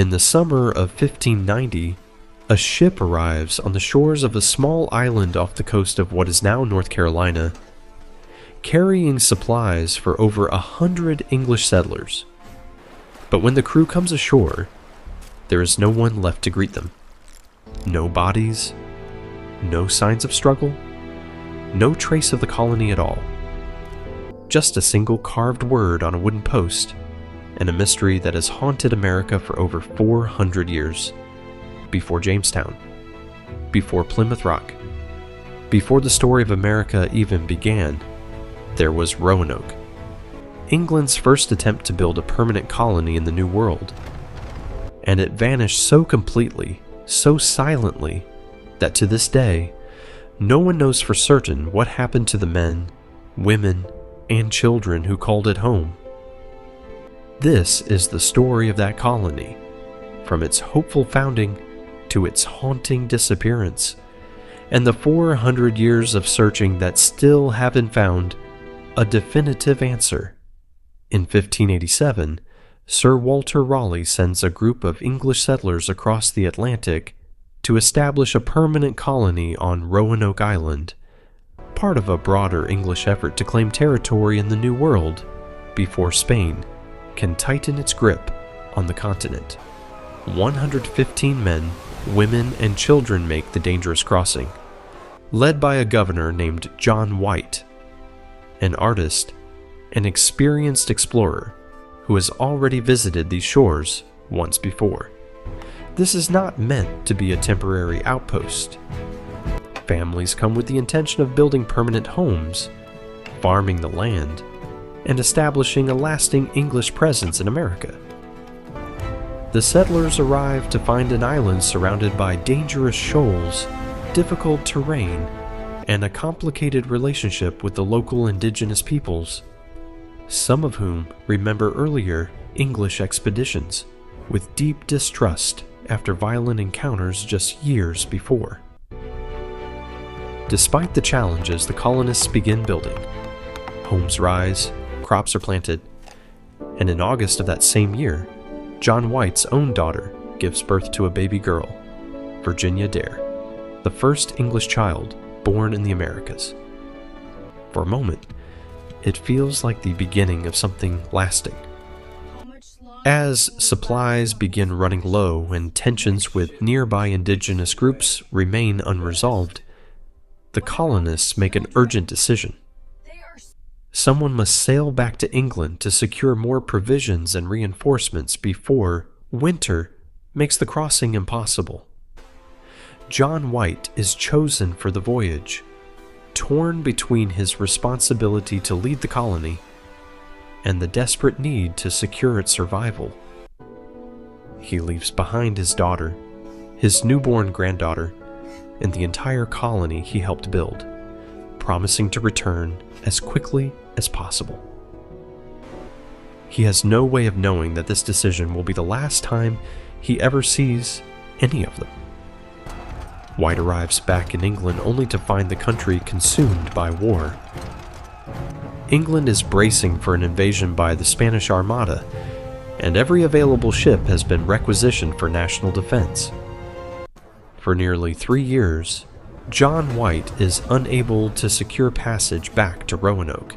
In the summer of 1590, a ship arrives on the shores of a small island off the coast of what is now North Carolina, carrying supplies for over 100 English settlers. But when the crew comes ashore, there is no one left to greet them. No bodies, no signs of struggle, no trace of the colony at all. Just a single carved word on a wooden post, and a mystery that has haunted America for over 400 years. Before Jamestown, before Plymouth Rock, before the story of America even began, there was Roanoke, England's first attempt to build a permanent colony in the New World. And it vanished so completely, so silently, that to this day, no one knows for certain what happened to the men, women, and children who called it home. This is the story of that colony, from its hopeful founding to its haunting disappearance, and the 400 years of searching that still haven't found a definitive answer. In 1587, Sir Walter Raleigh sends a group of English settlers across the Atlantic to establish a permanent colony on Roanoke Island, part of a broader English effort to claim territory in the New World before Spain can tighten its grip on the continent. 115 men, women, and children make the dangerous crossing, led by a governor named John White, an artist, an experienced explorer who has already visited these shores once before. This is not meant to be a temporary outpost. Families come with the intention of building permanent homes, farming the land, and establishing a lasting English presence in America. The settlers arrived to find an island surrounded by dangerous shoals, difficult terrain, and a complicated relationship with the local indigenous peoples, some of whom remember earlier English expeditions with deep distrust after violent encounters just years before. Despite the challenges, the colonists begin building. Homes rise, crops are planted, and in August of that same year, John White's own daughter gives birth to a baby girl, Virginia Dare, the first English child born in the Americas. For a moment, it feels like the beginning of something lasting. As supplies begin running low and tensions with nearby indigenous groups remain unresolved, the colonists make an urgent decision. Someone must sail back to England to secure more provisions and reinforcements before winter makes the crossing impossible. John White is chosen for the voyage, torn between his responsibility to lead the colony and the desperate need to secure its survival. He leaves behind his daughter, his newborn granddaughter, and the entire colony he helped build, promising to return as quickly as possible. He has no way of knowing that this decision will be the last time he ever sees any of them. White arrives back in England only to find the country consumed by war. England is bracing for an invasion by the Spanish Armada, and every available ship has been requisitioned for national defense. For nearly 3 years, John White is unable to secure passage back to Roanoke,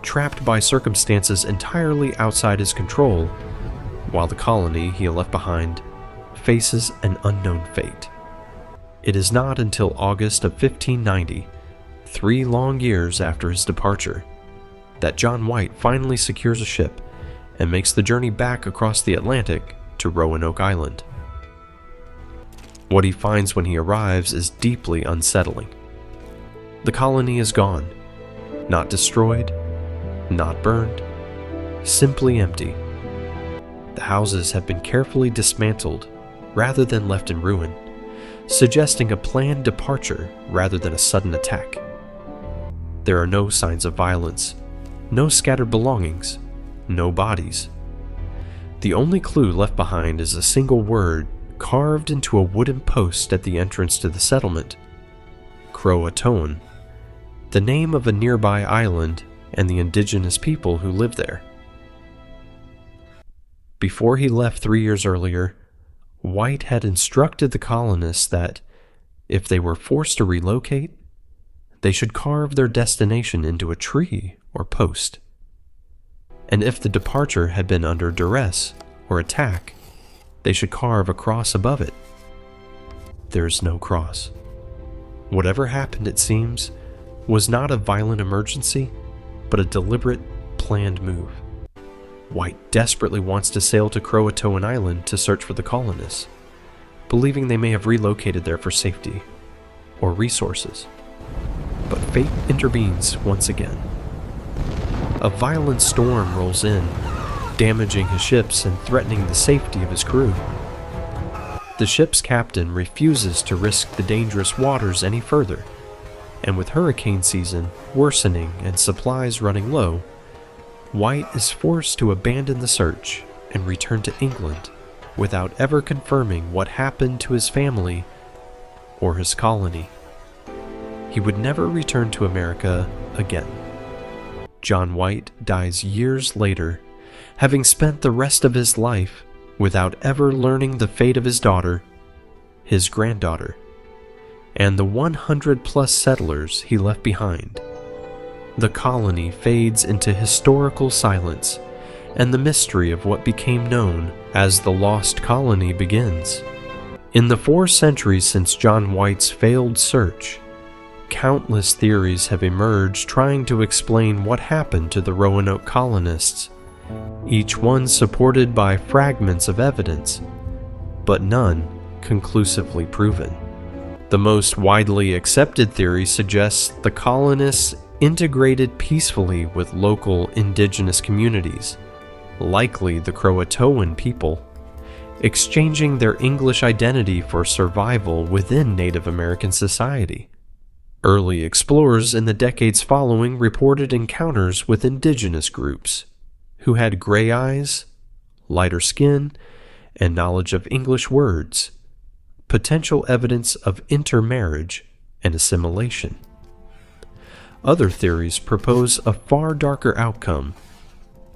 trapped by circumstances entirely outside his control, while the colony he left behind faces an unknown fate. It is not until August of 1590, 3 long years after his departure, that John White finally secures a ship and makes the journey back across the Atlantic to Roanoke Island. What he finds when he arrives is deeply unsettling. The colony is gone, not destroyed, not burned, simply empty. The houses have been carefully dismantled rather than left in ruin, suggesting a planned departure rather than a sudden attack. There are no signs of violence, no scattered belongings, no bodies. The only clue left behind is a single word carved into a wooden post at the entrance to the settlement: Croatoan, the name of a nearby island and the indigenous people who live there. Before he left 3 years earlier, White had instructed the colonists that, if they were forced to relocate, they should carve their destination into a tree or post. And if the departure had been under duress or attack, they should carve a cross above it. There's no cross. Whatever happened, it seems, was not a violent emergency, but a deliberate, planned move. White desperately wants to sail to Croatoan Island to search for the colonists, believing they may have relocated there for safety or resources. But fate intervenes once again. A violent storm rolls in, damaging his ships and threatening the safety of his crew. The ship's captain refuses to risk the dangerous waters any further, and with hurricane season worsening and supplies running low, White is forced to abandon the search and return to England without ever confirming what happened to his family or his colony. He would never return to America again. John White dies years later, having spent the rest of his life without ever learning the fate of his daughter, his granddaughter, and the 100+ settlers he left behind. The colony fades into historical silence, and the mystery of what became known as the Lost Colony begins. In the 4 centuries since John White's failed search, countless theories have emerged trying to explain what happened to the Roanoke colonists, each one supported by fragments of evidence, but none conclusively proven. The most widely accepted theory suggests the colonists integrated peacefully with local indigenous communities, likely the Croatoan people, exchanging their English identity for survival within Native American society. Early explorers in the decades following reported encounters with indigenous groups who had gray eyes, lighter skin, and knowledge of English words, potential evidence of intermarriage and assimilation. Other theories propose a far darker outcome,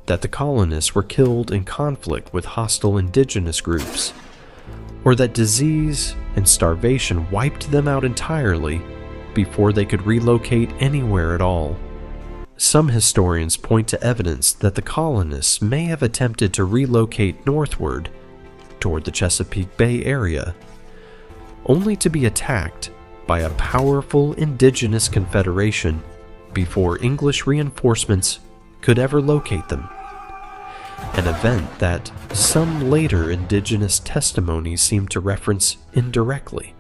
that the colonists were killed in conflict with hostile indigenous groups, or that disease and starvation wiped them out entirely before they could relocate anywhere at all. Some historians point to evidence that the colonists may have attempted to relocate northward toward the Chesapeake Bay area, only to be attacked by a powerful indigenous confederation before English reinforcements could ever locate them. An event that some later indigenous testimonies seem to reference indirectly.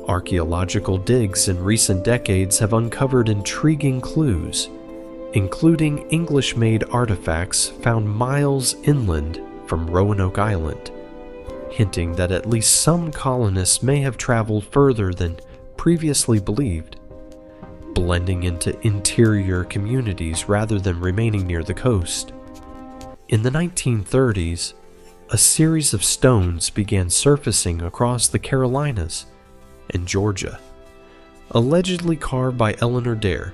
Archaeological digs in recent decades have uncovered intriguing clues, including English-made artifacts found miles inland from Roanoke Island, hinting that at least some colonists may have traveled further than previously believed, blending into interior communities rather than remaining near the coast. In the 1930s, a series of stones began surfacing across the Carolinas and Georgia, allegedly carved by Eleanor Dare,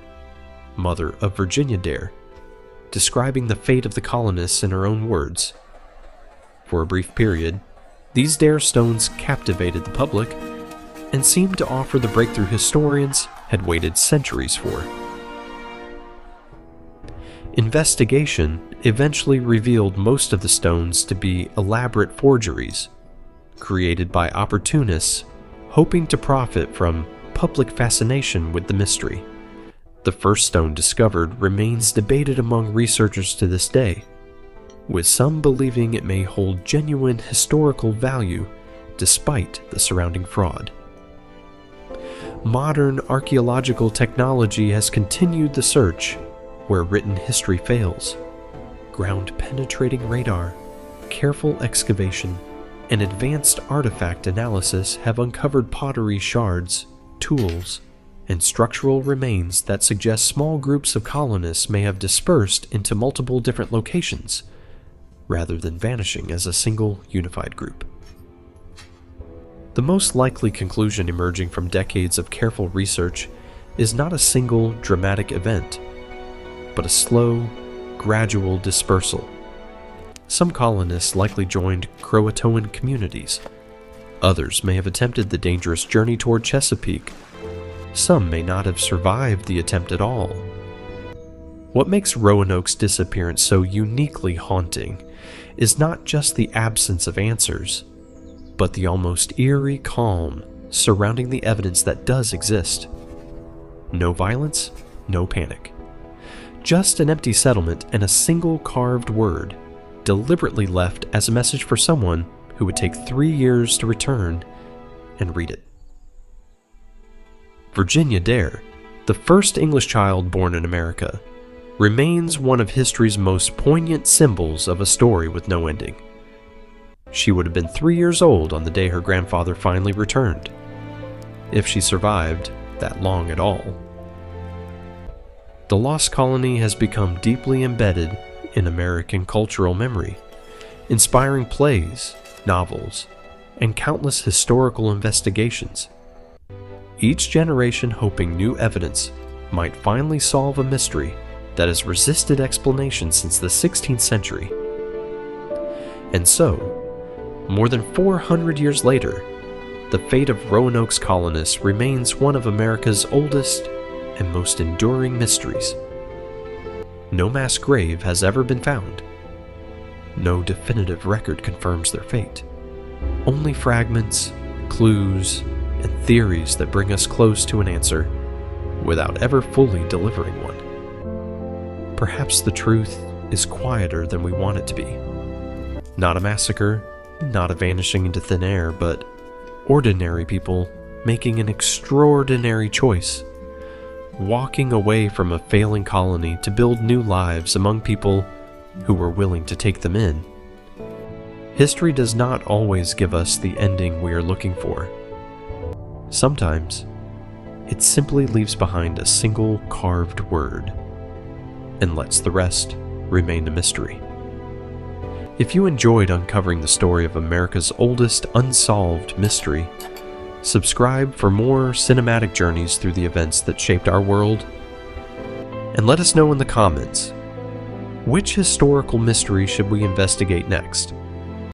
mother of Virginia Dare, describing the fate of the colonists in her own words. For a brief period, these Dare stones captivated the public and seemed to offer the breakthrough historians had waited centuries for. Investigation eventually revealed most of the stones to be elaborate forgeries, created by opportunists hoping to profit from public fascination with the mystery. The first stone discovered remains debated among researchers to this day, with some believing it may hold genuine historical value despite the surrounding fraud. Modern archaeological technology has continued the search where written history fails. Ground-penetrating radar, careful excavation, and advanced artifact analysis have uncovered pottery shards, tools, and structural remains that suggest small groups of colonists may have dispersed into multiple different locations, rather than vanishing as a single unified group. The most likely conclusion emerging from decades of careful research is not a single dramatic event, but a slow, gradual dispersal. Some colonists likely joined Croatoan communities, Others may have attempted the dangerous journey toward Chesapeake. Some may not have survived the attempt at all. What makes Roanoke's disappearance so uniquely haunting is not just the absence of answers, but the almost eerie calm surrounding the evidence that does exist. No violence, no panic. Just an empty settlement and a single carved word, deliberately left as a message for someone who would take 3 years to return and read it. Virginia Dare, the first English child born in America, remains one of history's most poignant symbols of a story with no ending. She would have been 3 years old on the day her grandfather finally returned, if she survived that long at all. The lost colony has become deeply embedded in American cultural memory, inspiring plays, novels, and countless historical investigations. Each generation hoping new evidence might finally solve a mystery that has resisted explanation since the 16th century. And so, more than 400 years later, the fate of Roanoke's colonists remains one of America's oldest and most enduring mysteries. No mass grave has ever been found. No definitive record confirms their fate. Only fragments, clues, and theories that bring us close to an answer without ever fully delivering one. Perhaps the truth is quieter than we want it to be. Not a massacre, not a vanishing into thin air, but ordinary people making an extraordinary choice, walking away from a failing colony to build new lives among people who were willing to take them in. History does not always give us the ending we are looking for. Sometimes, it simply leaves behind a single carved word and lets the rest remain a mystery. If you enjoyed uncovering the story of America's oldest unsolved mystery, subscribe for more cinematic journeys through the events that shaped our world, and let us know in the comments, which historical mystery should we investigate next?